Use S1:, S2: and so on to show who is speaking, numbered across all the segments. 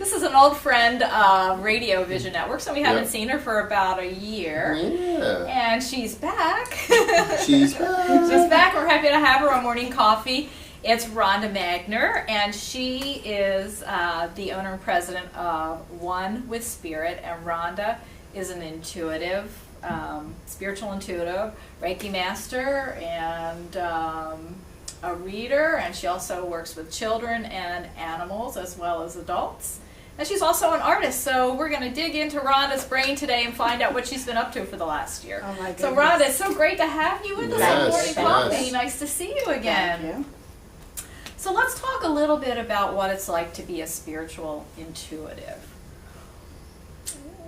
S1: This is an old friend of Radio Vision Network, so we haven't seen her for about a year.
S2: Yeah.
S1: And she's back.
S2: She's back.
S1: She's back. We're happy to have her on Morning Coffee. It's Rhonda Magner, and she is the owner and president of One with Spirit. And Rhonda is an intuitive, spiritual intuitive, Reiki Master, and a reader. And she also works with children and animals as well as adults. And she's also an artist, so we're going to dig into Rhonda's brain today and find out what she's been up to for the last year.
S3: Oh my goodness.
S1: So Rhonda, it's so great to have you with us on Morning Coffee.
S2: Yes.
S1: Nice to see you again.
S3: Thank you.
S1: So let's talk a little bit about what it's like to be a spiritual intuitive.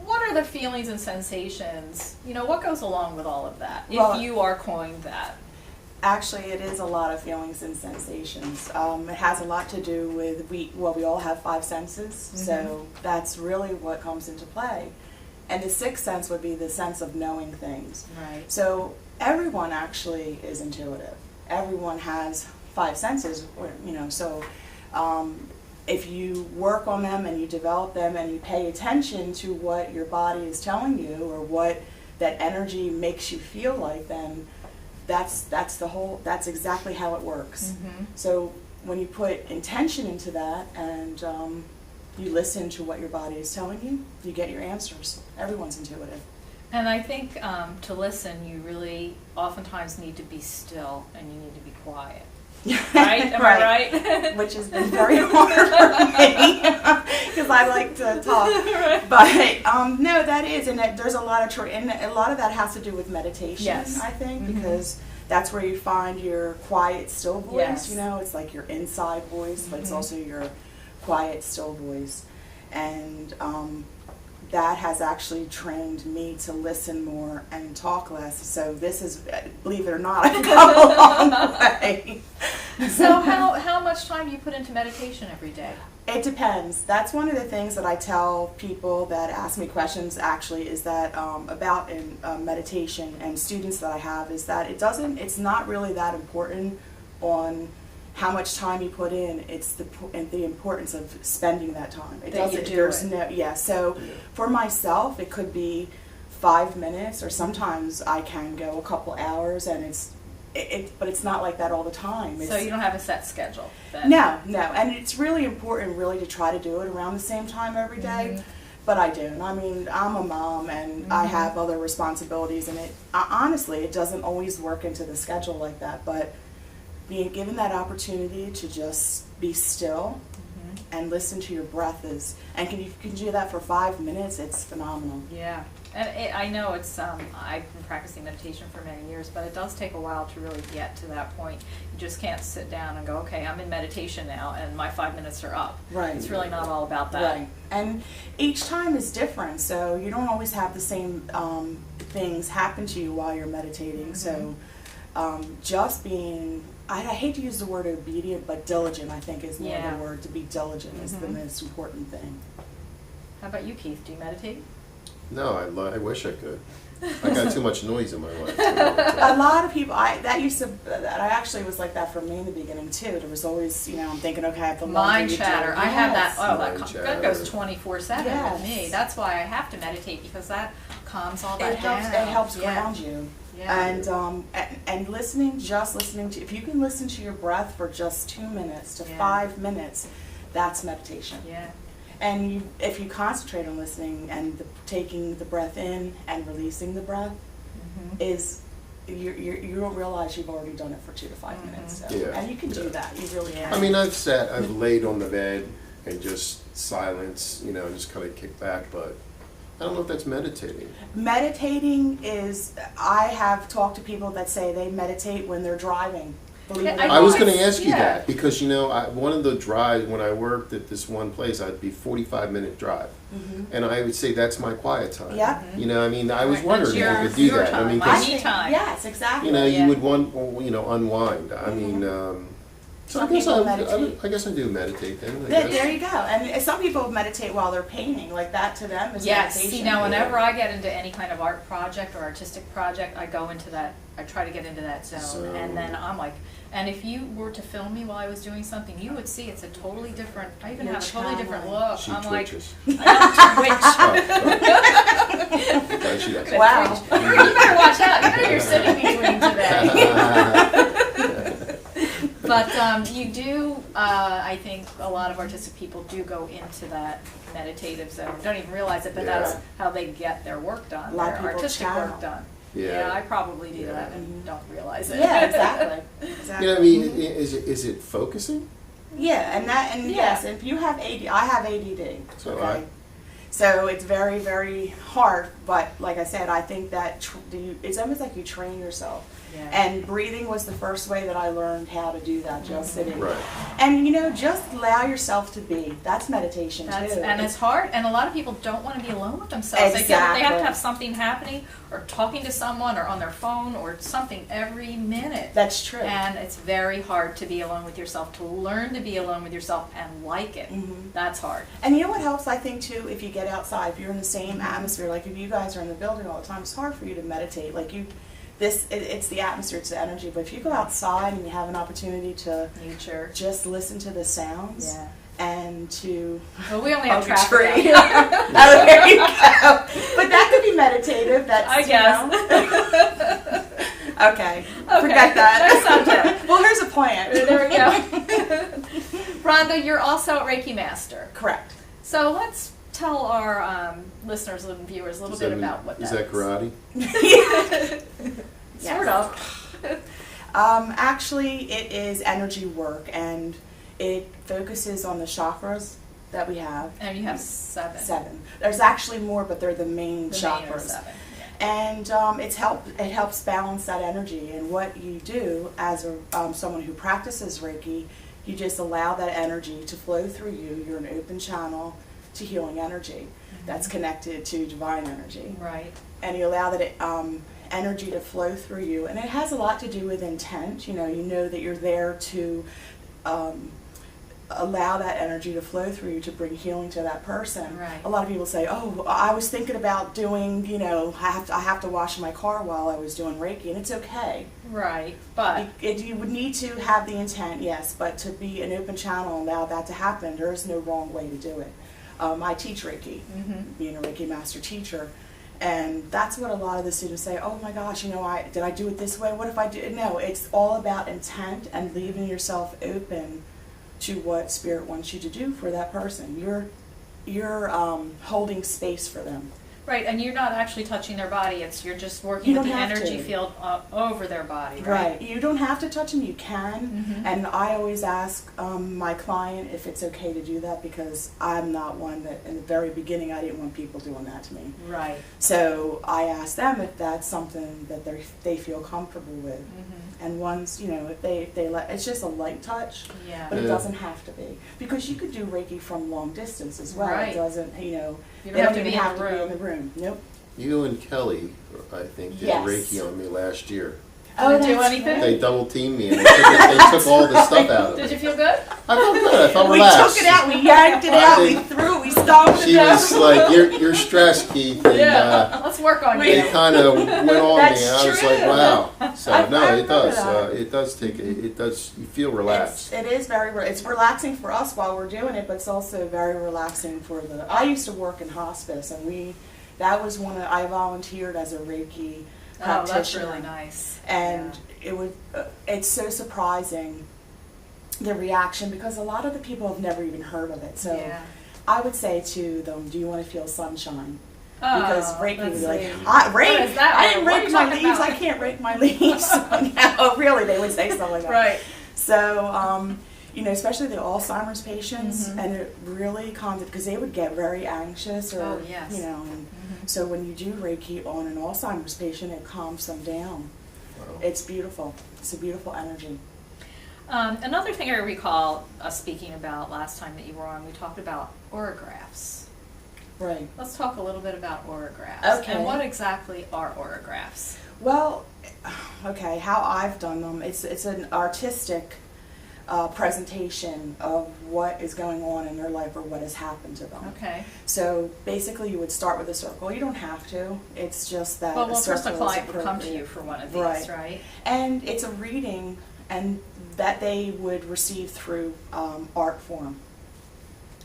S1: What are the feelings and sensations? You know, what goes along with all of that, if you are coined that?
S3: Actually, it is a lot of feelings and sensations. It has a lot to do with, we all have 5 senses, so that's really what comes into play. And the 6th sense would be the sense of knowing things.
S1: Right.
S3: So everyone actually is intuitive. Everyone has 5 senses, so if you work on them and you develop them and you pay attention to what your body is telling you or what that energy makes you feel like, then that's exactly how it works. So when you put intention into that and you listen to what your body is telling you, you get your answers. Everyone's intuitive.
S1: And I think to listen, you really oftentimes need to be still and you need to be quiet. Right? Am I right?
S3: Which has been very hard for me because I like to talk.
S1: Right.
S3: But no, that is, and there's a lot of and a lot of that has to do with meditation.
S1: Yes.
S3: I think because that's where you find your quiet, still voice.
S1: Yes.
S3: You know, it's like your inside voice, but it's also your quiet, still voice, and that has actually trained me to listen more and talk less. So this is, believe it or not, I've come a long way.
S1: So how much time do you put into meditation every day?
S3: It depends. That's one of the things that I tell people that ask me questions actually is that about in meditation and students that I have is that it's not really that important on how much time you put in. It's the importance of spending that time. So for myself it could be 5 minutes or sometimes I can go a couple hours and but it's not like that all the time.
S1: So you don't have a set schedule then?
S3: No, and it's really important really to try to do it around the same time every day. But I do. I mean, I'm a mom and I have other responsibilities, and honestly it doesn't always work into the schedule like that, but being given that opportunity to just be still and listen to your breath and you can do that for 5 minutes, it's phenomenal.
S1: Yeah. And I know it's, I've been practicing meditation for many years, but it does take a while to really get to that point. You just can't sit down and go, okay, I'm in meditation now, and my 5 minutes are up. Right. It's really not all about that.
S3: Right. And each time is different, so you don't always have the same things happen to you while you're meditating. So just being, I hate to use the word obedient, but diligent, I think, is more the word. To be diligent is the most important thing.
S1: How about you, Keith? Do you meditate?
S2: No, I wish I could. I got too much noise in my life.
S3: A lot of people, I actually was like that for me in the beginning too. There was always, I'm thinking, okay, I have the
S1: mind chatter. I have that. Oh, that goes 24/7 with me. That's why I have to meditate, because that calms all that down.
S3: It helps ground you. Yeah. And listening to, if you can listen to your breath for just 2 minutes to 5 minutes, that's meditation.
S1: Yeah.
S3: And if you concentrate on listening and taking the breath in and releasing the breath, you don't realize you've already done it for 2 to 5 minutes. So.
S2: Yeah.
S3: And you can do that. You really can.
S2: I mean, I've laid on the bed and just silence, just kind of kick back, but I don't know if that's meditating.
S3: Meditating is, I have talked to people that say they meditate when they're driving.
S2: I was going to ask you that because, one of the drives, when I worked at this one place, I'd be 45-minute drive. And I would say that's my quiet time.
S3: Yeah.
S2: I was wondering if you could do that.
S1: Time.
S2: I mean,
S1: Anytime.
S3: Yes, exactly.
S2: You would want, unwind. I mean, so I guess I do meditate then.
S3: There you go. And some people meditate while they're painting. Like that to them is meditation.
S1: Yes. Whenever I get into any kind of art project or artistic project, I go into that I try to get into that zone, and then I'm like, and if you were to film me while I was doing something, you would see it's a totally different. I even
S3: You're
S1: have a totally different
S3: channeling.
S1: look.
S2: She
S1: I'm
S2: twitches.
S1: like, I don't twitch.
S2: Okay, she does.
S3: Wow.
S1: You better watch out. You know you're sitting between today. But you do, I think a lot of artistic people do go into that meditative zone. Don't even realize it, but that's how they get their work done,
S3: A lot of
S1: their
S3: people
S1: artistic
S3: channel.
S1: work done.
S2: Yeah.
S1: I probably do that and don't realize it.
S3: Yeah, exactly.
S2: You
S3: Exactly.
S2: know what I mean? Is it focusing?
S3: Yeah, and
S1: Yeah.
S3: yes, if you have AD, I have ADD.
S2: So
S3: okay? So it's very, very hard, but like I said, I think that it's almost like you train yourself.
S1: Yeah.
S3: And breathing was the first way that I learned how to do that, just sitting.
S2: Right.
S3: And just allow yourself to be. That's meditation too.
S1: And it's hard, and a lot of people don't want to be alone with themselves. They feel that they have to
S3: Exactly.
S1: have something happening, or talking to someone, or on their phone, or something every minute.
S3: That's true.
S1: And it's very hard to be alone with yourself, to learn to be alone with yourself and like it.
S3: Mhm.
S1: That's hard.
S3: And you know what helps, I think, too, if you get outside, if you're in the same atmosphere, like if you guys are in the building all the time, it's hard for you to meditate. Like it's the atmosphere, it's the energy. But if you go outside and you have an opportunity to
S1: Nature.
S3: just listen to the sounds
S1: Yeah.
S3: and to
S1: Well, we only have
S3: hug a
S1: traffic
S3: tree.
S1: out here.
S3: Oh, there you go. But that could be meditative. That's,
S1: I guess.
S3: Okay. Forget that.
S1: Next subject.
S3: Well, here's a plant.
S1: There we go. Rhonda, you're also a Reiki Master.
S3: Correct.
S1: So let's tell our listeners and viewers a little bit about what that is.
S2: Is that karate?
S3: Yes.
S1: Sort of.
S3: Actually, it is energy work, and it focuses on the chakras that we have.
S1: And you have 7.
S3: 7. There's actually more, but they're the main
S1: The
S3: chakras.
S1: main are 7.
S3: And it helps balance that energy. And what you do as someone who practices Reiki, you just allow that energy to flow through you. You're an open channel to healing energy that's connected to divine energy.
S1: Right.
S3: And you allow that energy to flow through you. And it has a lot to do with intent. You know that you're there to allow that energy to flow through you to bring healing to that person.
S1: Right.
S3: A lot of people say, "Oh, I was thinking about doing, I have to wash my car while I was doing Reiki," and it's okay.
S1: Right. But
S3: You would need to have the intent, yes, but to be an open channel and allow that to happen, there is no wrong way to do it. I teach Reiki, being a Reiki Master teacher, and that's what a lot of the students say. "Oh my gosh, did I do it this way? What if I do?" No, it's all about intent and leaving yourself open to what Spirit wants you to do for that person. You're holding space for them.
S1: right, and you're not actually touching their body. You're just working with the energy
S3: to.
S1: field over their body.
S3: Right. You don't have to touch them. You can. And I always ask my client if it's okay to do that, because I'm not one that, in the very beginning, I didn't want people doing that to me.
S1: Right.
S3: So I ask them if that's something that they feel comfortable with. And once, if they let, it's just a light touch,
S1: Yeah.
S3: but it
S2: Yeah.
S3: doesn't have to be. Because you could do Reiki from long distance as well.
S1: Right.
S3: It doesn't,
S1: You
S3: they
S1: don't have to
S3: even
S1: be in
S3: have
S1: the
S3: to be in
S1: room.
S3: the room. Nope.
S2: You and Kelly, I think, did
S3: Yes.
S2: Reiki on me last year.
S1: Did it do
S3: that's
S1: anything?
S2: They double teamed me and they took all the stuff out of
S1: Did
S2: it.
S1: you feel good?
S2: I felt good. I felt
S3: We
S2: relaxed.
S3: took it out, we yanked it
S2: I
S3: out, we
S2: think
S3: threw it, we stomped
S2: She
S3: it out.
S2: was like, "You're stressed, Keith," and
S1: Let's work on
S2: it
S1: you.
S2: kind of went on me.
S3: That's
S2: And I was
S3: true.
S2: like, "Wow!" So
S3: I
S2: no, it
S3: remember
S2: does.
S3: that.
S2: It does take. It does. You feel relaxed.
S3: It is it's relaxing for us while we're doing it, but it's also very relaxing for I used to work in hospice, and that was I volunteered as a Reiki
S1: Oh, that's
S3: practitioner.
S1: really nice.
S3: And it's so surprising, the reaction, because a lot of the people have never even heard of it. So
S1: Yeah.
S3: I would say to them, "Do you want to feel sunshine?"
S1: Oh,
S3: Because Reiki would
S1: that's
S3: be like,
S1: sweet.
S3: I
S1: What is that?
S3: didn't
S1: What are
S3: rake
S1: you
S3: my
S1: talking
S3: leaves,
S1: about?"
S3: I can't rake my leaves. No, really, they would say something like that.
S1: Right.
S3: So, especially the Alzheimer's patients, and it really calmed it, because they would get very anxious, or,
S1: Oh, yes.
S3: and so when you do Reiki on an Alzheimer's patient, it calms them down.
S2: Wow.
S3: It's beautiful. It's a beautiful energy.
S1: Another thing I recall us speaking about last time that you were on, we talked about orographs.
S3: Right.
S1: Let's talk a little bit about orographs.
S3: Okay.
S1: And what exactly are orographs?
S3: Well, okay, how I've done them, it's an artistic presentation of what is going on in their life or what has happened to them.
S1: Okay.
S3: So basically, you would start with a circle. You don't have to. It's just that
S1: Well,
S3: a
S1: first a
S3: circle
S1: client
S3: is
S1: would come to
S3: appropriate.
S1: you for one of these,
S3: Right.
S1: right?
S3: And it's a reading, and that they would receive through art form.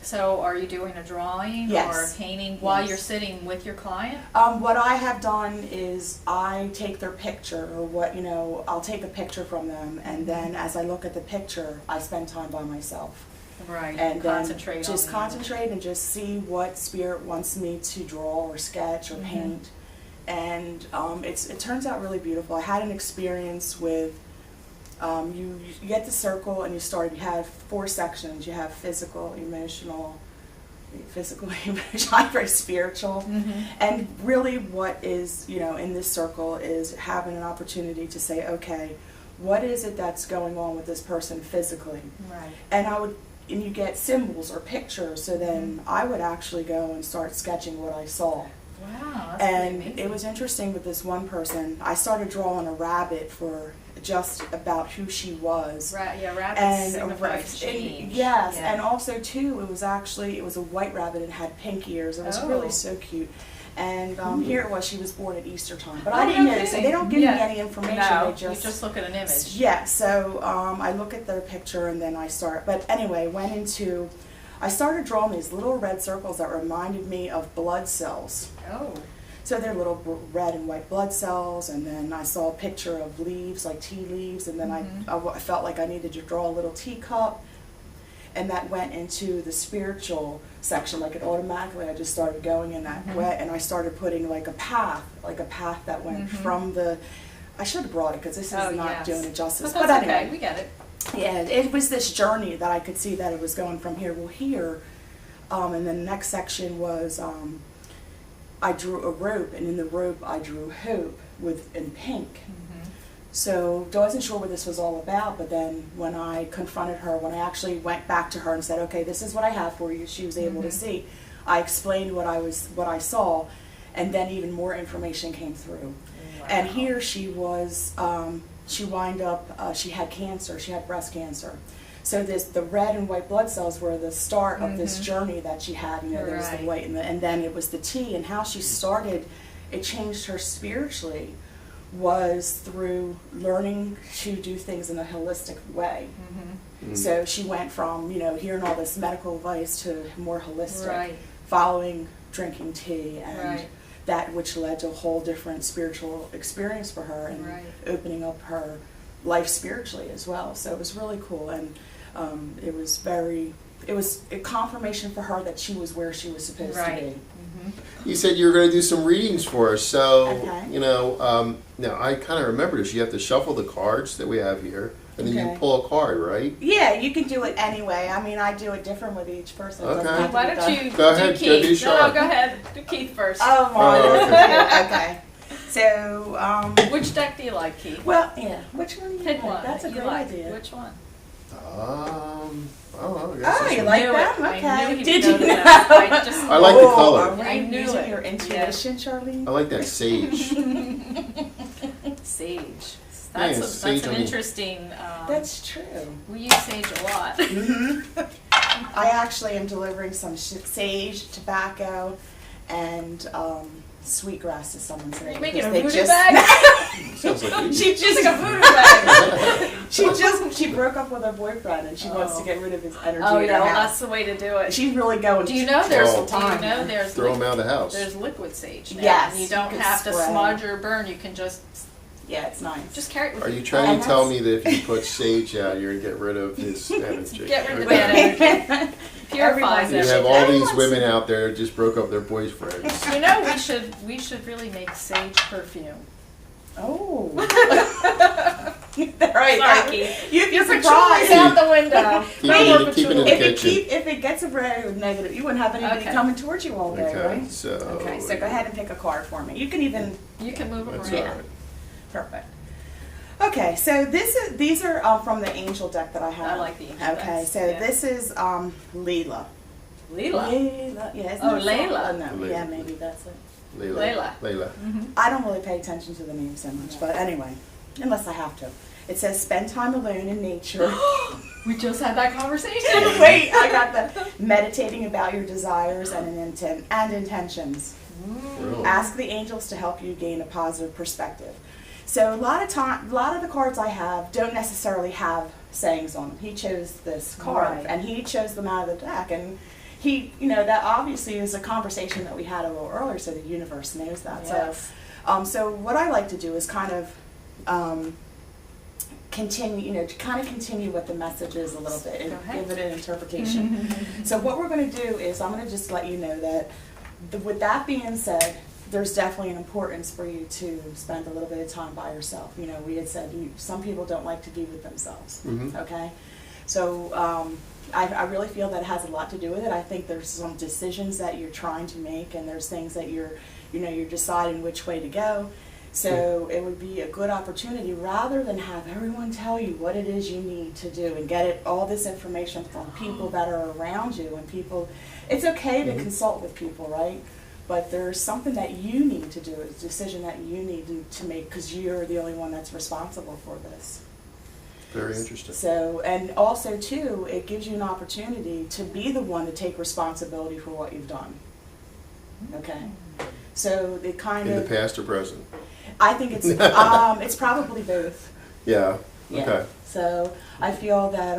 S1: So are you doing a drawing
S3: Yes.
S1: or a painting while
S3: Yes.
S1: you're sitting with your client?
S3: What I have done is I take their picture, or I'll take a picture from them, and then as I look at the picture, I spend time by myself.
S1: Right.
S3: And then
S1: concentrate on
S3: just
S1: the
S3: concentrate and just see what spirit wants me to draw or sketch or paint. And it turns out really beautiful. I had an experience with, you get the circle and you have 4 sections. You have physical, emotional, very spiritual. And really what is, in this circle is having an opportunity to say, okay, what is it that's going on with this person physically?
S1: Right.
S3: And you get symbols or pictures, so then I would actually go and start sketching what I saw.
S1: Wow, that's
S3: And
S1: pretty
S3: it
S1: amazing.
S3: was interesting with this one person. I started drawing a rabbit for just about who she was.
S1: Yeah, rabbits
S3: And
S1: signify
S3: and
S1: change.
S3: yes,
S1: Yeah.
S3: and also too, it was a white rabbit and had pink ears. It was
S1: Oh.
S3: really so cute. And here it was. She was born at Easter time, but
S1: Oh,
S3: I didn't
S1: no
S3: know. So
S1: kidding.
S3: they don't give
S1: Yeah.
S3: me any information.
S1: No,
S3: They
S1: you just look at an image.
S3: yeah, so I look at their picture and then I start. But anyway, I started drawing these little red circles that reminded me of blood cells.
S1: Oh.
S3: So they're little red and white blood cells, and then I saw a picture of leaves, like tea leaves, and then I felt like I needed to draw a little teacup, and that went into the spiritual section. Like it automatically, I just started going in that way, and I started putting like a path that went from the. I should have brought it because this is not
S1: yes.
S3: doing it justice.
S1: But that's
S3: anyway,
S1: okay, we get it.
S3: yeah, it was this journey that I could see that it was going from here. Well, here, and then the next section was I drew a rope, and in the rope I drew hope in pink. So I wasn't sure what this was all about, but then when I confronted her, when I actually went back to her and said, okay, this is what I have for you, she was able to see. I explained what I saw, and then even more information came through.
S1: Wow.
S3: And here she was, she wound up, she had cancer, she had breast cancer. So the red and white blood cells were the start of this journey that she had. There was the
S1: Right.
S3: white, and then it was the tea, and how she started, it changed her spiritually, was through learning to do things in a holistic way. So she went from, hearing all this medical advice to more holistic,
S1: Right.
S3: following drinking tea, and
S1: Right.
S3: that which led to a whole different spiritual experience for her, and
S1: Right.
S3: opening up her life spiritually as well. So it was really cool, and it was a confirmation for her that she was where she was supposed
S1: Right.
S3: to be.
S2: You said you were going to do some readings for us, so
S3: Okay.
S2: now I kind of remember this. You have to shuffle the cards that we have here, and then
S3: Okay.
S2: you pull a card, right?
S3: Yeah, you can do it anyway. I mean, I do it different with each person. It doesn't
S2: Okay.
S3: have to
S1: Why
S3: be
S1: don't
S3: done.
S1: you
S2: Go ahead,
S1: do
S2: go do
S1: Keith?
S2: Charlotte.
S1: No, go ahead. Do Keith first.
S3: Oh,
S2: okay.
S3: okay. So,
S1: Which deck do you like, Keith?
S3: well, yeah. Which one do you
S1: Pick
S3: like?
S1: one.
S3: That's a
S1: that you
S3: great
S1: like.
S3: idea.
S1: Which one?
S2: I don't know. I guess
S3: Oh,
S2: this
S3: you
S2: one.
S3: like
S1: Knew
S3: them?
S1: it.
S3: Okay.
S1: I knew he
S3: Did
S1: would
S3: you
S1: go to
S3: know?
S1: that.
S2: I like the
S3: Oh,
S2: color.
S3: Are
S1: I
S3: you
S1: knew
S3: using
S1: it.
S3: your intuition, Charlene?
S2: I like that sage.
S1: Sage.
S2: Yeah,
S1: That's
S2: sage
S1: an
S2: on you.
S1: interesting.
S3: That's true.
S1: We use sage a lot.
S3: I actually am delivering some sage, tobacco, and sweetgrass to someone today.
S1: You're making a
S3: because they
S1: voodoo bag?
S2: Sounds like you.
S3: She just
S1: Like a voodoo bag.
S3: she broke up with her boyfriend and she wants to get rid of his energy.
S1: Oh
S3: in
S1: yeah,
S3: her
S1: well,
S3: house.
S1: that's the way to do it.
S3: She's really going.
S1: Do you know there's
S2: Oh. Throw them out of the house.
S1: there's liquid sage now.
S3: Yes,
S1: And you don't
S3: you can
S1: have to
S3: spray.
S1: smudge or burn. You can just
S3: Yeah, it's nice.
S1: carry it with
S2: Are
S1: you.
S2: you trying
S3: And
S2: to tell
S3: that's-
S2: me that if you put sage out, you're going to get rid of his energy?
S1: Get rid of
S2: Okay.
S1: that energy. Purifies
S2: You
S1: it.
S2: have all these
S3: Everyone's-
S2: women out there that just broke up their boyfriends.
S1: You know, we should really make sage perfume.
S3: Oh. Right.
S1: Sorry, Keith.
S3: You'd be
S1: Your
S3: surprised.
S1: patchouli out the window.
S2: Keep
S1: No
S2: it-
S1: more
S2: keep it in
S1: patchouli.
S2: the
S3: If
S2: kitchen.
S3: it gets a very negative, you wouldn't have anybody
S1: Okay.
S3: coming towards you all day,
S2: Okay,
S3: right?
S2: so.
S3: Okay, so go ahead and pick a card for me. You can even.
S1: You can move them
S2: That's
S1: around.
S2: all right.
S3: Perfect. Okay, so these are from the angel deck that I have.
S1: I like the angel
S3: Okay,
S1: decks,
S3: so
S1: yeah.
S3: this is
S1: Leela.
S3: Leela. Leela, yeah. isn't
S1: Oh,
S3: that something?
S1: Layla.
S3: No,
S2: Layla.
S3: yeah, maybe that's it.
S2: Layla.
S3: I don't really pay attention to the name so much, but anyway, unless I have to. It says spend time alone in nature.
S1: We just had that conversation.
S3: Wait, I got the meditating about your desires and intentions.
S2: Really?
S3: Ask the angels to help you gain a positive perspective. So a lot of the cards I have don't necessarily have sayings on them. He chose this card,
S1: Right.
S3: and he chose them out of the deck, and he, that obviously is a conversation that we had a little earlier, so the universe knows that.
S1: Yes.
S3: So what I like to do is kind of continue, continue what the message is a little bit and
S1: Go ahead.
S3: give it an interpretation. So what we're going to do is I'm going to just let you know that with that being said, there's definitely an importance for you to spend a little bit of time by yourself. We had said some people don't like to be with themselves, okay? So I really feel that it has a lot to do with it. I think there's some decisions that you're trying to make, and there's things that you're deciding which way to go. So it would be a good opportunity, rather than have everyone tell you what it is you need to do and get all this information from people that are around you, and people, it's okay to consult with people, right? But there's something that you need to do, a decision that you need to make, because you're the only one that's responsible for this.
S2: Very interesting.
S3: So, and also too, it gives you an opportunity to be the one to take responsibility for what you've done. Okay? So it kind
S2: In
S3: of...
S2: the past or present?
S3: I think it's probably both.
S2: Yeah.
S3: Yeah.
S2: Okay.
S3: So I feel that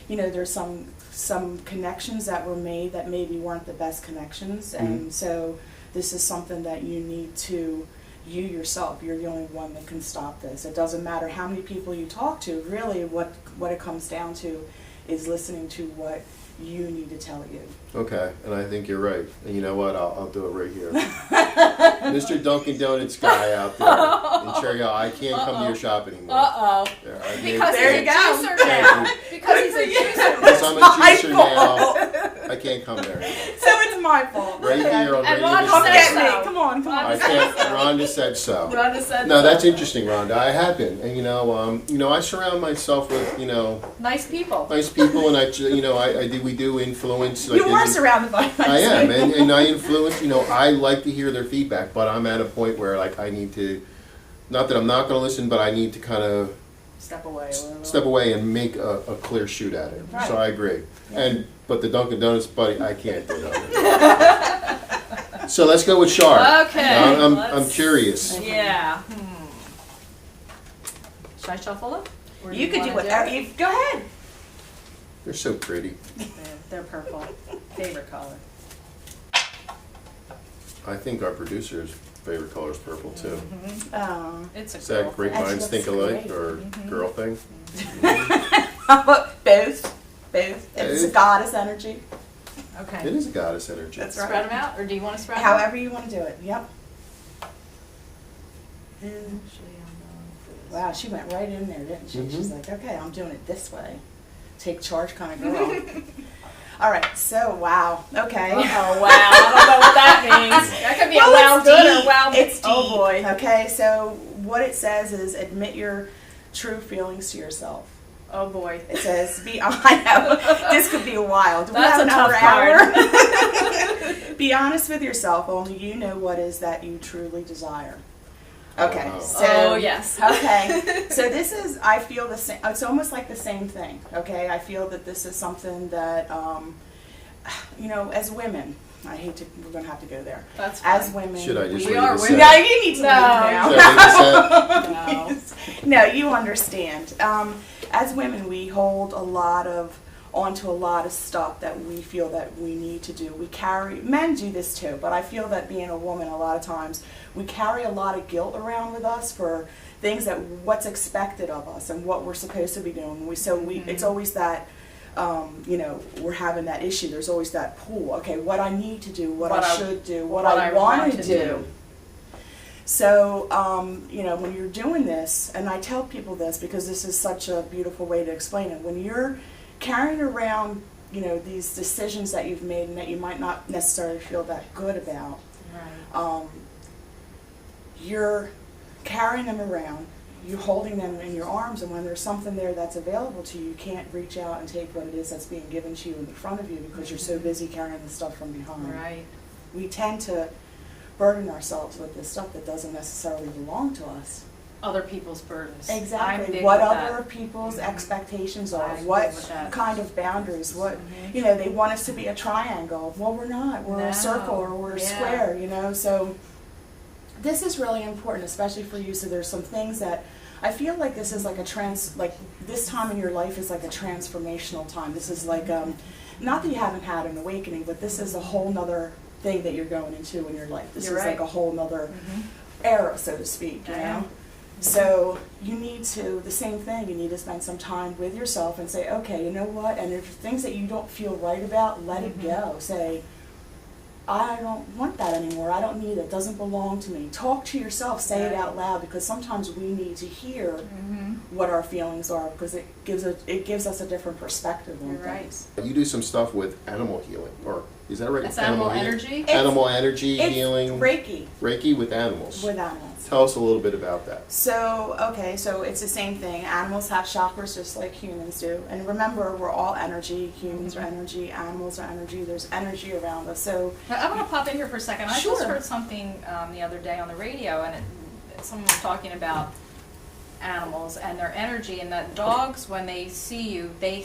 S3: there's some connections that were made that maybe weren't the best connections, and so this is something that you need to, you yourself, you're the only one that can stop this. It doesn't matter how many people you talk to. Really, what it comes down to is listening to what you need to tell you.
S2: Okay, and I think you're right. And you know what? I'll do it right here. Mr. Dunkin' Donuts guy out there in Cherry Hill, I can't come to your shop anymore.
S1: Uh-oh.
S2: Yeah, I made-
S1: Because
S3: There
S1: he's
S3: you
S1: a
S3: go.
S1: juicer
S2: Thank
S1: now.
S2: you.
S1: Because he's a juicer.
S2: Because I'm a
S3: my
S2: juicer
S3: fault.
S2: now, I can't come there anymore.
S3: So it's my fault.
S2: Right here on
S1: And
S2: Radio
S1: Rhonda
S3: Come
S1: said
S3: get
S1: so.
S3: me. Come on.
S2: I can't. Rhonda said so.
S1: Rhonda said
S2: No,
S1: so.
S2: that's interesting, Rhonda. I have been, and I surround myself with
S1: Nice people.
S2: nice people, and we do influence.
S3: You are surrounded by
S2: I am, and I influence. I like to hear their feedback, but I'm at a point where I need to. Not that I'm not going to listen, but I need to kind of
S1: Step away a little.
S2: step away and make a clear shoot at it.
S3: Right.
S2: So I agree. But the Dunkin' Donuts, buddy, I can't do that. So let's go with Char.
S1: Okay.
S2: Now, I'm
S1: let's-
S2: curious.
S1: Yeah. Should I shuffle them? Or
S3: You could do
S1: wanna
S3: whatever.
S1: it?
S3: Go ahead.
S2: They're so pretty.
S1: They're purple. Favorite color.
S2: I think our producer's favorite color is purple too.
S1: It's a
S2: Is
S1: girl
S2: that great
S1: thing.
S3: That
S2: minds think
S3: looks
S2: alike
S3: great.
S2: or girl thing?
S3: Both. It's a goddess energy.
S2: It
S1: Okay.
S2: is a goddess energy.
S3: That's
S1: Spread
S3: right.
S1: them out, or do you want to spread them out?
S3: However you want to do it. Yep.
S1: Actually, I'm going for this.
S3: Wow, she went right in there, didn't she? She's
S2: Mhm.
S3: like, okay, I'm doing it this way. Take charge kind of girl. All right, so wow. Okay.
S1: Oh wow! I don't know what that means. That could be a wow
S3: it's
S1: good
S3: deep.
S1: or wow.
S3: It's deep.
S1: Oh boy.
S3: Okay, so what it says is admit your true feelings to yourself.
S1: Oh boy.
S3: It says I know this could be a while. Do we
S1: That's
S3: have
S1: a
S3: another
S1: tough
S3: hour? Be honest with yourself. Only you know what is that you truly desire. Okay,
S2: Wow.
S3: so
S1: Oh yes.
S3: okay, so this is, I feel the same, it's almost like the same thing, okay? I feel that this is something that, as women, we're gonna have to go there.
S1: That's fine.
S3: As women.
S2: Should I just
S1: We
S2: leave
S1: are
S2: this
S1: women.
S3: No,
S2: set?
S3: you need to
S1: No.
S3: leave
S2: Should
S3: now.
S2: I leave this set?
S1: No.
S3: No, you understand. As women, we hold onto a lot of stuff that we feel that we need to do. Men do this too, but I feel that being a woman, a lot of times, we carry a lot of guilt around with us for things what's expected of us and what we're supposed to be doing. It's always that, we're having that issue. There's always that pull. Okay, what I need to do, what I should do, what I want to do. So, when you're doing this, and I tell people this because this is such a beautiful way to explain it, when you're carrying around, these decisions that you've made and that you might not necessarily feel that good about,
S1: Right.
S3: you're carrying them around, you're holding them in your arms, and when there's something there that's available to you, you can't reach out and take what it is that's being given to you in front of you because you're so busy carrying the stuff from behind.
S1: Right.
S3: We tend to burden ourselves with this stuff that doesn't necessarily belong to us.
S1: other people's burdens. I'm
S3: Exactly.
S1: big
S3: What
S1: with
S3: other
S1: that.
S3: people's expectations are,
S1: I'm big
S3: what
S1: with that.
S3: kind of boundaries, what, you know, they want us to be a triangle. Well, we're not. We're
S1: No.
S3: a circle or we're a
S1: Yeah.
S3: square, you know. So this is really important, especially for you. So there's some things that I feel like this is like like this time in your life is like a transformational time. This is like, not that you haven't had an awakening, but this is a whole nother thing that you're going into in your life. This
S1: You're
S3: is
S1: right.
S3: like a whole nother era, so to speak, you
S1: I
S3: know.
S1: am.
S3: So you need to, the same thing, you need to spend some time with yourself and say, okay, you know what, and if things that you don't feel right about, let it go. Say, I don't want that anymore, I don't need it, doesn't belong to me. Talk to yourself, say it out loud, because sometimes we need to hear what our feelings are, because it gives us a different perspective on
S1: You're right.
S3: things.
S2: You do some stuff with animal healing, or is that right?
S1: That's animal
S2: healing?
S1: energy?
S2: Animal energy
S3: It's
S2: healing.
S3: Reiki
S2: Reiki with animals.
S3: with animals.
S2: Tell us a little bit about that.
S3: So, okay, so it's the same thing. Animals have chakras just like humans do. And remember, we're all energy. Humans are energy, animals are energy. There's energy around us. So,
S1: I want to pop in here for a second. I
S3: Sure.
S1: just heard something the other day on the radio, and someone was talking about animals and their energy, and that dogs, when they see you, they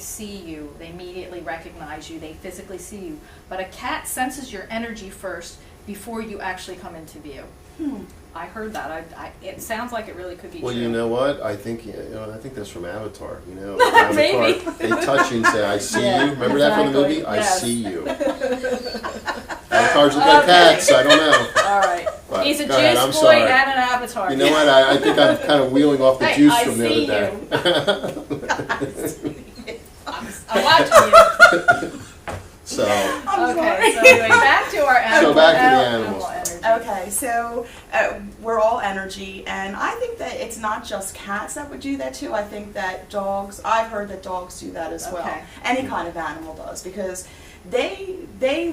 S1: immediately recognize you, they physically see you. But a cat senses your energy first before you actually come into view. I heard that. It sounds like it really could be
S2: Well,
S1: true.
S2: you know what? I think that's from Avatar. You know, Avatar,
S1: Maybe.
S2: they touch you and say, "I see
S3: Yeah,
S2: you." Remember that from the
S3: exactly.
S2: movie? I
S3: Yes.
S2: see you. Avatars look like cats. I don't know.
S3: all right.
S2: But,
S1: He's a
S2: go ahead,
S1: juice
S2: I'm
S1: boy
S2: sorry.
S1: and an avatar.
S2: You know what? I think I'm kind of wheeling off the
S3: Hey,
S2: juice
S3: I
S2: from the
S3: see
S2: other day.
S1: I'm watching you.
S2: So,
S3: I'm
S1: Okay,
S3: sorry.
S1: so anyway, back to our animal,
S2: So back to the
S1: animal
S2: animals.
S1: energy.
S3: Okay, so we're all energy, and I think that it's not just cats that would do that too. I think that dogs, I've heard that dogs do that as well.
S1: Okay.
S3: Any kind of animal does, because they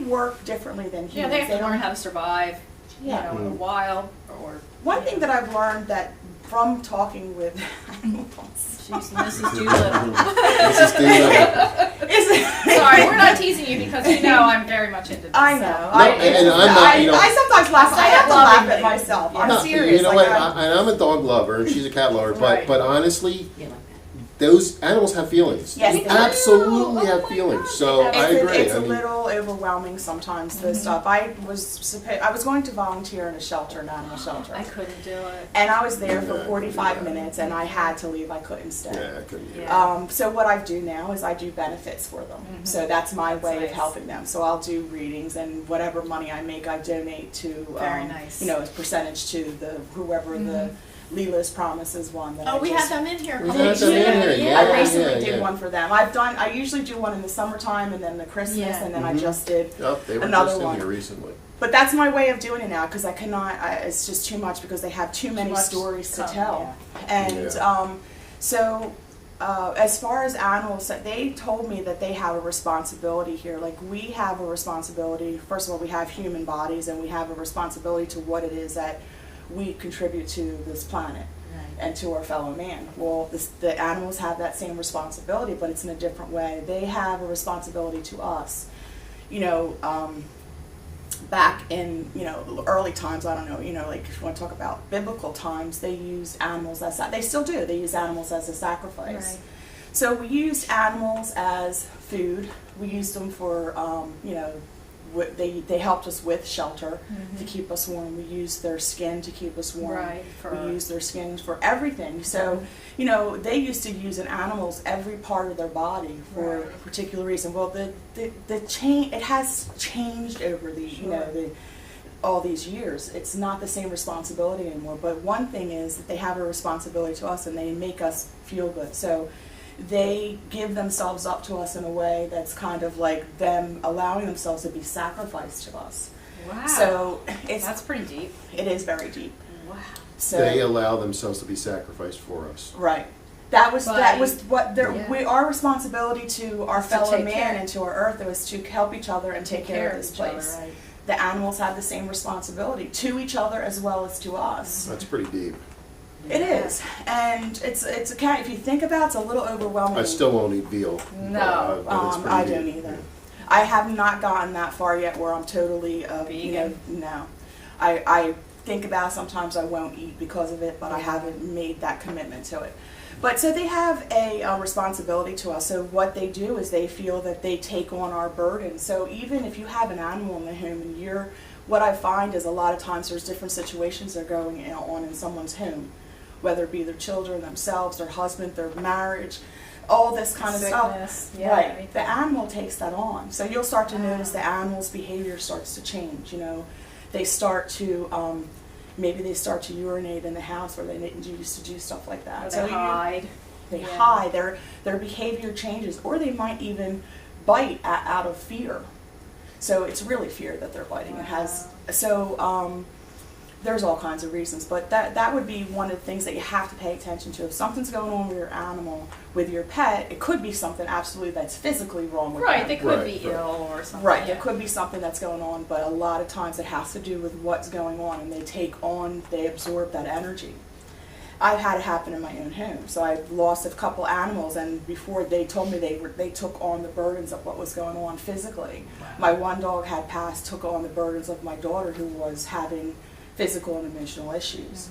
S3: work differently than humans.
S1: Yeah, they have to
S3: don't-
S1: learn how to survive,
S3: Yeah.
S1: in the wild, or
S3: One thing that I've learned that from talking with animals
S1: she's Mrs. Doolittle.
S2: Mrs. Doolittle.
S3: is
S1: Sorry, we're not teasing you because you know I'm very much into this.
S3: I know.
S1: so-
S2: and I'm not, you know-
S3: I sometimes laugh. I have to laugh at
S1: lovingly.
S3: myself.
S1: Yeah.
S3: I'm
S2: No,
S3: serious.
S2: You know
S3: like,
S2: what? I'm a dog lover, and she's a cat lover.
S1: Right.
S2: But honestly, those animals have feelings.
S3: Yes,
S2: They
S3: they do.
S2: absolutely
S1: Oh
S2: have
S1: my
S2: feelings.
S1: God,
S2: So
S1: they have-
S2: I agree.
S3: It's
S2: I
S3: a
S2: mean,
S3: little overwhelming sometimes, the stuff. I was going to volunteer in a shelter, an animal shelter.
S1: I couldn't do it.
S3: And I was there for
S2: Yeah,
S3: 45
S2: yeah.
S3: minutes, and I had to leave. I couldn't stay.
S2: yeah, I couldn't.
S1: Yeah.
S3: So what I do now is I do benefits for them. So that's my way
S1: nice.
S3: of helping them. So I'll do readings, and whatever money I make, I donate to.
S1: Very nice.
S3: You know, a percentage to whoever the Leela's Promises one. That
S1: Oh,
S3: I
S1: we
S3: just,
S1: had them in here.
S2: We had them in here, yeah,
S3: I recently
S2: yeah.
S3: did one for them. I usually do one in the summertime, and then the Christmas,
S1: Yeah.
S3: and then I just did.
S2: Oh, they were
S3: Another
S2: just in
S3: one.
S2: here recently.
S3: But that's my way of doing it now, because I cannot. It's just too much, because they have too many
S1: much
S3: stories to
S1: come,
S3: tell. And
S2: Yeah.
S3: as far as animals, they told me that they have a responsibility here. Like, we have a responsibility. First of all, we have human bodies, and we have a responsibility to what it is that we contribute to this planet and to our fellow man. Well, the animals have that same responsibility, but it's in a different way. They have a responsibility to us. You know, back in, you know, early times, I don't know, you know, like if you want to talk about biblical times, they used animals as, they still do, they use animals as a sacrifice.
S1: Right.
S3: So we used animals as food. We used them for, you know, they helped us with shelter to keep us warm. We used their skin to keep us warm.
S1: Right,
S3: We used their skin for everything. So, you know, they used to use in animals every part of their body for
S1: Right.
S3: a particular reason. Well, the change, it has changed over the, you know, all these years. It's not the same responsibility anymore. But one thing is that they have a responsibility to us, and they make us feel good. So they give themselves up to us in a way that's kind of like them allowing themselves to be sacrificed to us.
S1: Wow.
S3: So
S1: That's pretty deep.
S3: it is very deep.
S1: Wow.
S3: So
S2: They allow themselves to be sacrificed for us.
S3: right. That was
S1: By-
S3: what
S1: yeah.
S3: our responsibility to our
S1: To
S3: fellow
S1: take
S3: man
S1: care.
S3: and to our earth was to help each other and take care of this
S1: each other,
S3: place.
S1: right.
S3: The animals have the same responsibility to each other as well as to us.
S2: That's pretty deep.
S3: It is, and it's a cat. If you think about it, it's a little overwhelming.
S2: I still won't eat veal.
S1: No,
S2: but it's pretty
S3: I
S2: deep.
S3: don't either. I have not gotten that far yet where I'm totally, you know,
S1: Vegan?
S3: no. I think about it, sometimes I won't eat because of it, but I haven't made that commitment to it. But so they have a responsibility to us. So what they do is they feel that they take on our burden. So even if you have an animal in the home and what I find is a lot of times there's different situations that are going on in someone's home, whether it be their children, themselves, their husband, their marriage, all this kind of stuff.
S1: Yeah,
S3: right.
S1: everything.
S3: The animal takes that on. So you'll start to notice the animal's behavior starts to change. You know, they start to maybe they start to urinate in the house where they didn't used to do stuff like that.
S1: Or
S3: So
S1: they hide.
S3: They
S1: Yeah.
S3: hide. Their behavior changes, or they might even bite out of fear. So it's really fear that they're biting. It has there's all kinds of reasons, but that would be one of the things that you have to pay attention to. If something's going on with your animal, with your pet, it could be something absolutely that's physically wrong with
S1: Right,
S3: them.
S1: they could
S2: Right,
S1: be
S2: right.
S1: ill or something.
S3: Right,
S1: yeah.
S3: there could be something that's going on, but a lot of times it has to do with what's going on, and they absorb that energy. I've had it happen in my own home. So I've lost a couple animals, and before they told me they took on the burdens of what was going on physically.
S1: Wow.
S3: My one dog had passed, took on the burdens of my daughter, who was having physical and emotional issues.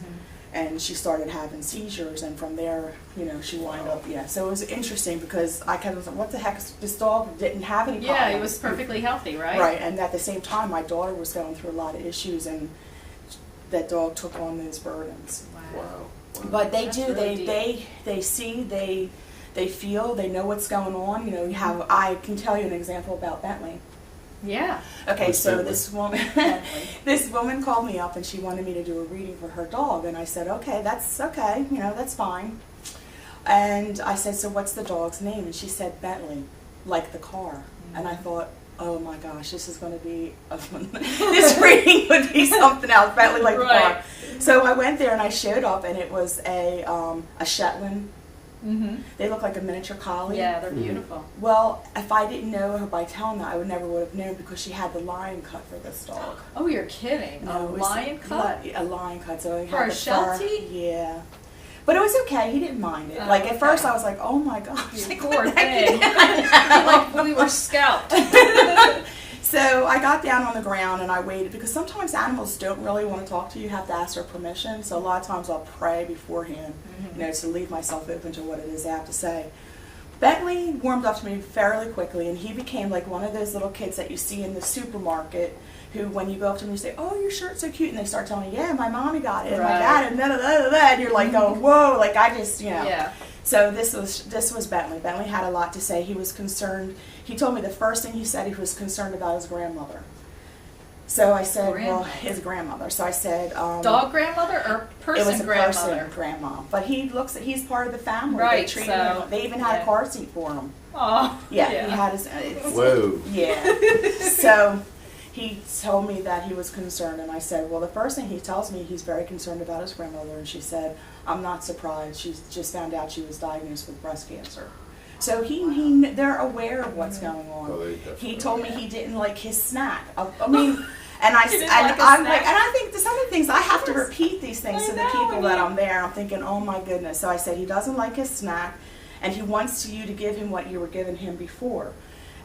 S3: And she started having seizures, and from there, you know, she wound up, So it was interesting because I kind of was like, what the heck, this dog didn't have any problems.
S1: Yeah, it was perfectly healthy, right?
S3: Right, and at the same time, my daughter was going through a lot of issues, and that dog took on those burdens.
S1: Wow.
S2: Wow.
S3: But they
S1: That's
S3: do,
S1: really
S3: they see, they feel, they know what's going on. You know, I can tell you an example about Bentley.
S1: Yeah.
S3: Okay,
S2: What's
S3: so
S2: Bentley?
S3: this woman called me up and she wanted me to do a reading for her dog, and I said, okay, that's okay, you know, that's fine. And I said, so what's the dog's name? And she said Bentley, like the car. And I thought, oh my gosh, this is going to be this reading would be something else, Bentley like the
S1: Right.
S3: car. So I went there and I showed up, and it was a Shetland.
S1: Mm-hmm.
S3: They look like a miniature collie.
S1: Yeah, they're beautiful.
S3: Well, if I didn't know her by telling that, I would have known, because she had the lion cut for this dog.
S1: Oh, you're kidding.
S3: No,
S1: A
S3: it was
S1: lion cut?
S3: A lion cut. So I
S1: For
S3: had
S1: a
S3: the
S1: Sheltie?
S3: fur. Yeah. But it was okay. He didn't mind it.
S1: Oh,
S3: Like at first,
S1: okay.
S3: I was like, "Oh my gosh,
S1: You
S3: like,
S1: poor
S3: what the heck
S1: thing.
S3: did
S1: Like we were scalped.
S3: So I got down on the ground and I waited, because sometimes animals don't really want to talk to you. You have to ask their permission. So a lot of times I'll pray beforehand, you know, to leave myself open to what it is they have to say. Bentley warmed up to me fairly quickly, and he became like one of those little kids that you see in the supermarket, who when you go up to them you say, "Oh, your shirt's so cute," and they start telling you, "Yeah, my mommy got it, and my
S1: Right.
S3: dad, and and you're like, "Oh, whoa!" Like I just, you know.
S1: Yeah.
S3: So this was Bentley. Bentley had a lot to say. He was concerned. He told me the first thing he said, he was concerned about his grandmother. So I said, well, his grandmother. So I said,
S1: Dog grandmother or person
S3: it was a
S1: grandmother?
S3: person grandma. But he's part of the family.
S1: Right,
S3: They treated
S1: so,
S3: him. They even had a car seat for him.
S1: Oh,
S3: Yeah, he had his.
S2: Whoa.
S3: Yeah. So he told me that he was concerned, and I said, well, the first thing he tells me, he's very concerned about his grandmother, and she said, I'm not surprised. She's just found out she was diagnosed with breast cancer. So they're aware of what's going on.
S2: Oh, they definitely
S3: He told me he didn't like his snack. I mean, and
S1: He didn't
S3: and
S1: like his
S3: I'm
S1: snack?
S3: like, and I think some of the things I have to repeat these things
S1: I
S3: to the
S1: know,
S3: people that
S1: yeah.
S3: I'm there. I'm thinking, oh my goodness. So I said he doesn't like his snack, and he wants you to give him what you were giving him before.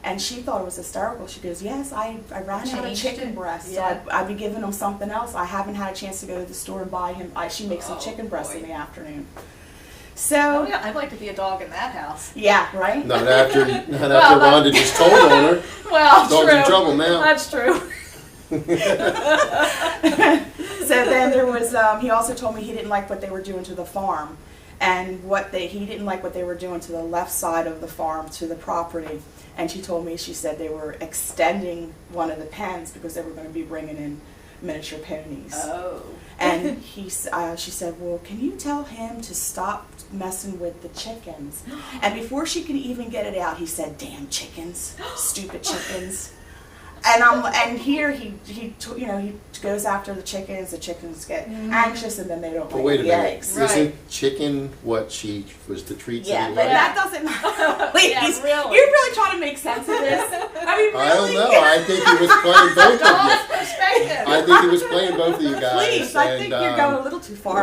S3: And she thought it was hysterical. She goes, yes, I ran out of
S1: Changed
S3: chicken
S1: it.
S3: breast,
S1: Yeah.
S3: so I'd be giving him something else. I haven't had a chance to go to the store and buy him. She makes some
S1: Oh,
S3: chicken breast
S1: boy.
S3: in the afternoon.
S1: Oh,
S3: So,
S1: yeah, I'd like to be a dog in that house.
S3: yeah, right?
S2: Not after
S1: Well,
S2: Rhonda just told on her.
S1: Well,
S2: Dog's
S1: true.
S2: in trouble now.
S1: That's true.
S3: So then there was, he also told me he didn't like what they were doing to the farm, and he didn't like what they were doing to the left side of the farm, to the property. And she told me, she said they were extending one of the pens because they were going to be bringing in miniature ponies.
S1: Oh.
S3: And she said, well, can you tell him to stop messing with the chickens? And before she could even get it out, he said, damn chickens, stupid chickens. And here he goes after the chickens get anxious, and then they don't
S2: But wait a
S3: lay the
S2: minute.
S3: eggs.
S1: Right.
S2: Isn't chicken what she was the treat to
S3: Yeah,
S2: the
S3: but
S2: wife?
S3: that doesn't matter. Please,
S1: Yeah, really.
S3: you're really trying to make sense of this. I mean, really?
S2: I don't know. I think he was playing both of
S1: Dog's
S2: you.
S1: perspective.
S2: I think he was playing both of you guys.
S3: Please, I think you're going a little too far.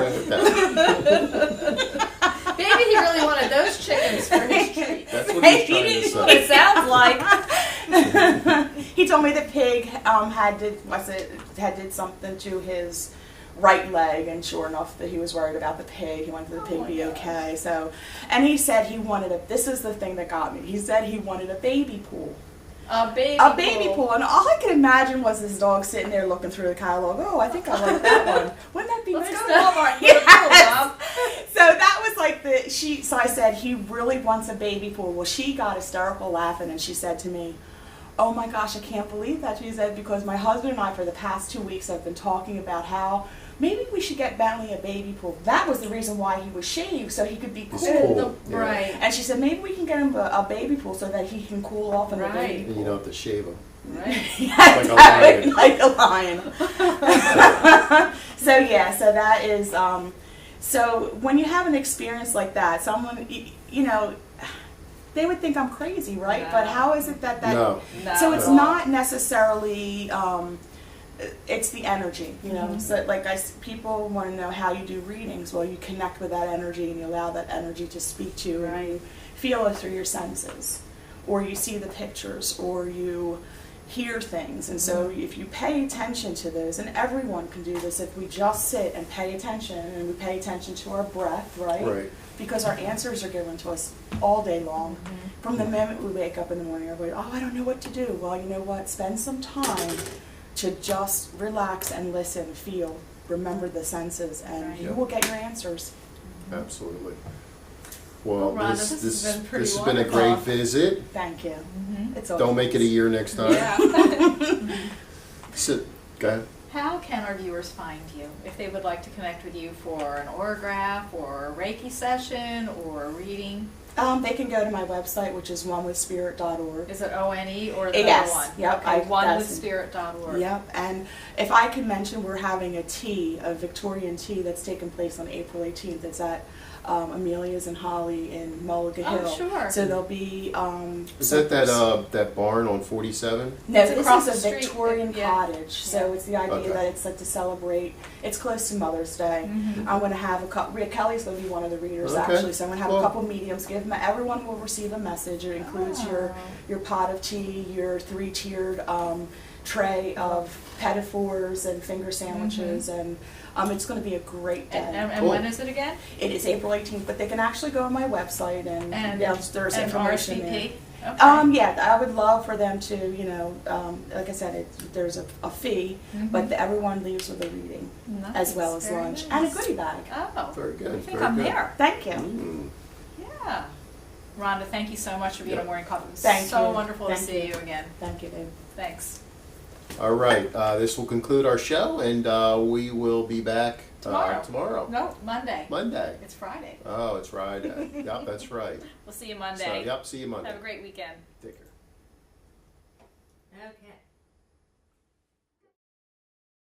S1: Maybe he really wanted those chickens for his treat.
S2: That's what
S3: Hey,
S2: he's trying to
S3: he
S2: say.
S1: It sounds like.
S3: He told me the pig had did something to his right leg, and sure enough that he was worried about the pig. He wanted the pig to be okay. So, and he said he wanted this is the thing that got me. He said he wanted a baby pool.
S1: A baby
S3: pool. And all I could imagine was this dog sitting there looking through the catalog. Oh, I think I like that one. Wouldn't that be
S1: Let's
S3: nice?
S1: go to Walmart and get a pool, Mom.
S3: So that was like so I said, he really wants a baby pool. Well, she got hysterical laughing, and she said to me, oh my gosh, I can't believe that. She said, because my husband and I for the past 2 weeks have been talking about how maybe we should get Bentley a baby pool. That was the reason why he was shaved, so he could be cool.
S2: Cool. Yeah.
S1: Right.
S3: And she said, maybe we can get him a baby pool so that he can cool off in the baby
S2: And
S3: pool.
S2: you don't have to shave them.
S1: Right.
S3: Like a lion. So yeah, so that is, so when you have an experience like that, someone, you know, they would think I'm crazy, right?
S1: No.
S3: But how is it that
S2: No.
S3: So it's
S2: No.
S3: not necessarily, it's the energy, you know.
S1: Mhm.
S3: So like people want to know how you do readings. Well, you connect with that energy and you allow that energy to speak to you, and you feel it through your senses, or you see the pictures, or you hear things. And so if you pay attention to those, and everyone can do this if we just sit and pay attention, and we pay attention to our breath, right?
S2: Right.
S3: Because our answers are given to us all day long. From the moment we wake up in the morning, everybody, oh, I don't know what to do. Well, you know what? Spend some time to just relax and listen, feel, remember the senses, and
S1: Right.
S3: you will get your answers.
S2: Absolutely. Well,
S1: Rhonda,
S2: this
S1: this has been pretty
S2: this has been a great
S1: wonderful.
S2: visit.
S3: Thank you.
S1: Mhm.
S3: It's all
S2: Don't make it a year next time.
S1: Yeah.
S2: Sit. Go ahead.
S1: How can our viewers find you if they would like to connect with you for an autograph or a Reiki session or a reading?
S3: They can go to my website, which is onewithspirit.org.
S1: Is it ONE or the
S3: Yes,
S1: other one?
S3: yep,
S1: Okay,
S3: that's-
S1: onewithspirit.org.
S3: Yep, and if I could mention, we're having a Victorian tea that's taking place on April 18th. It's at Amelia's and Holly in Mulligan
S1: Oh,
S3: Hill.
S1: sure.
S3: So there'll be
S2: Is that that barn on 47?
S3: No,
S1: It's
S3: this
S1: across
S3: is a
S1: the street,
S3: Victorian
S1: yeah.
S3: cottage. So
S1: Yeah.
S3: it's the idea
S2: Okay.
S3: that it's like to celebrate. It's close to Mother's Day.
S1: Mhm.
S3: I'm going to have a couple. Rhea Kelly's going to be one of the readers
S2: Okay.
S3: actually. So I'm going to have
S2: Cool.
S3: a couple mediums. Everyone will receive a message. It includes your pot of tea, your 3-tiered tray of petitfours and finger sandwiches, and it's going to be a great day.
S1: And
S2: Cool.
S1: when is it again?
S3: It is April 18th, but they can actually go on my website and there's
S1: and
S3: information there.
S1: RSVP? Okay.
S3: Yeah, I would love for them to, you know, like I said, there's a fee, but everyone leaves with a reading
S1: Nice,
S3: as well as
S1: very
S3: lunch
S1: nice.
S3: and a goodie bag.
S1: Oh,
S2: Very good,
S1: I think
S2: very
S1: I'm
S2: good.
S1: there.
S3: Thank you.
S2: Mm.
S1: Yeah. Rhonda, thank you so much for being
S2: Yeah.
S1: on Morning Coffee. It was
S3: Thank
S1: so
S3: you.
S1: wonderful
S3: Thank
S1: to see
S3: you.
S1: you again.
S3: Thank you, Dave.
S1: Thanks.
S2: All right. This will conclude our show, and we will be back
S1: Tomorrow.
S2: tomorrow.
S1: No, Monday.
S2: Monday.
S1: It's Friday.
S2: Oh, it's Friday. Yep, that's right.
S1: We'll see you
S2: So,
S1: Monday.
S2: yep, see you Monday.
S1: Have a great weekend.
S2: Take care.
S1: Okay.